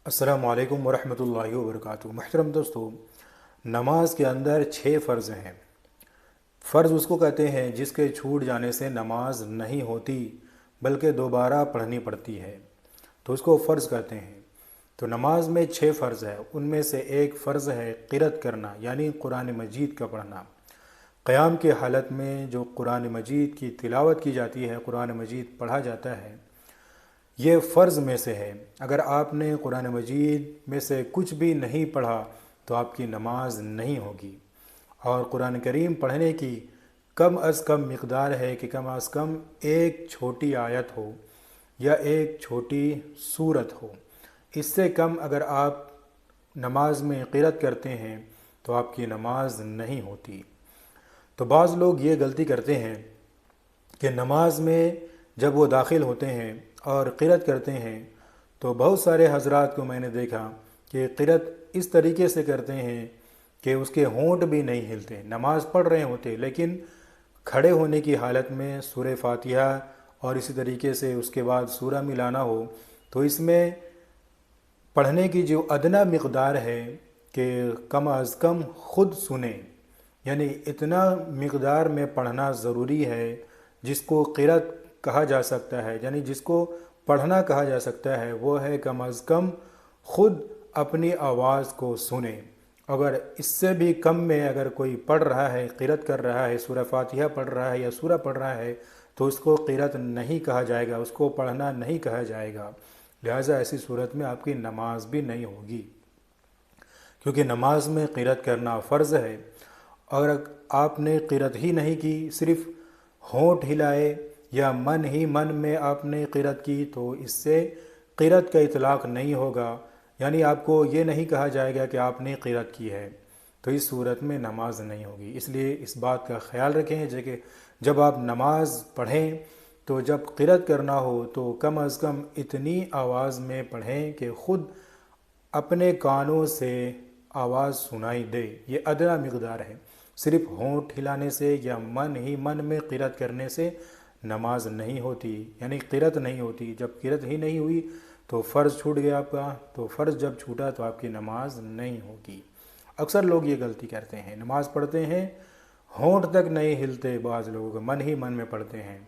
السلام علیکم ورحمۃ اللہ وبرکاتہ۔ محترم دوستو، نماز کے اندر 6 فرض ہیں۔ فرض اس کو کہتے ہیں جس کے چھوٹ جانے سے نماز نہیں ہوتی بلکہ دوبارہ پڑھنی پڑتی ہے، تو اس کو فرض کہتے ہیں۔ تو نماز میں 6 فرض ہے، ان میں سے ایک فرض ہے قرأت کرنا، یعنی قرآن مجید کا پڑھنا۔ قیام کی حالت میں جو قرآن مجید کی تلاوت کی جاتی ہے، قرآن مجید پڑھا جاتا ہے، یہ فرض میں سے ہے۔ اگر آپ نے قرآن مجید میں سے کچھ بھی نہیں پڑھا تو آپ کی نماز نہیں ہوگی۔ اور قرآن کریم پڑھنے کی کم از کم مقدار ہے کہ کم از کم ایک چھوٹی آیت ہو یا ایک چھوٹی سورت ہو۔ اس سے کم اگر آپ نماز میں قرأت کرتے ہیں تو آپ کی نماز نہیں ہوتی۔ تو بعض لوگ یہ غلطی کرتے ہیں کہ نماز میں جب وہ داخل ہوتے ہیں اور قرأت کرتے ہیں تو بہت سارے حضرات کو میں نے دیکھا کہ قرأت اس طریقے سے کرتے ہیں کہ اس کے ہونٹ بھی نہیں ہلتے، نماز پڑھ رہے ہوتے لیکن کھڑے ہونے کی حالت میں سورہ فاتحہ اور اسی طریقے سے اس کے بعد سورہ ملانا ہو، تو اس میں پڑھنے کی جو ادنا مقدار ہے کہ کم از کم خود سنیں، یعنی اتنا مقدار میں پڑھنا ضروری ہے جس کو قرأت کہا جا سکتا ہے، یعنی جس کو پڑھنا کہا جا سکتا ہے وہ ہے کم از کم خود اپنی آواز کو سنیں۔ اگر اس سے بھی کم میں اگر کوئی پڑھ رہا ہے، قرأت کر رہا ہے، سورہ فاتحہ پڑھ رہا ہے یا سورہ پڑھ رہا ہے تو اس کو قرأت نہیں کہا جائے گا، اس کو پڑھنا نہیں کہا جائے گا۔ لہٰذا ایسی صورت میں آپ کی نماز بھی نہیں ہوگی، کیونکہ نماز میں قرأت کرنا فرض ہے۔ اور آپ نے قرأت ہی نہیں کی، صرف ہونٹ ہلائے یا من ہی من میں آپ نے قرأت کی تو اس سے قرأت کا اطلاق نہیں ہوگا، یعنی آپ کو یہ نہیں کہا جائے گا کہ آپ نے قرأت کی ہے، تو اس صورت میں نماز نہیں ہوگی۔ اس لیے اس بات کا خیال رکھیں کہ جب آپ نماز پڑھیں تو جب قرأت کرنا ہو تو کم از کم اتنی آواز میں پڑھیں کہ خود اپنے کانوں سے آواز سنائی دے، یہ ادنا مقدار ہے۔ صرف ہونٹ ہلانے سے یا من ہی من میں قرأت کرنے سے نماز نہیں ہوتی، یعنی قرأت نہیں ہوتی۔ جب قرأت ہی نہیں ہوئی تو فرض چھوٹ گیا آپ کا، تو فرض جب چھوٹا تو آپ کی نماز نہیں ہوگی۔ اکثر لوگ یہ غلطی کرتے ہیں، نماز پڑھتے ہیں ہونٹ تک نہیں ہلتے، بعض لوگوں کو من ہی من میں پڑھتے ہیں،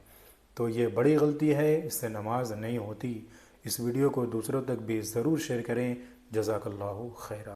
تو یہ بڑی غلطی ہے، اس سے نماز نہیں ہوتی۔ اس ویڈیو کو دوسروں تک بھی ضرور شیئر کریں۔ جزاک اللہ خیرہ۔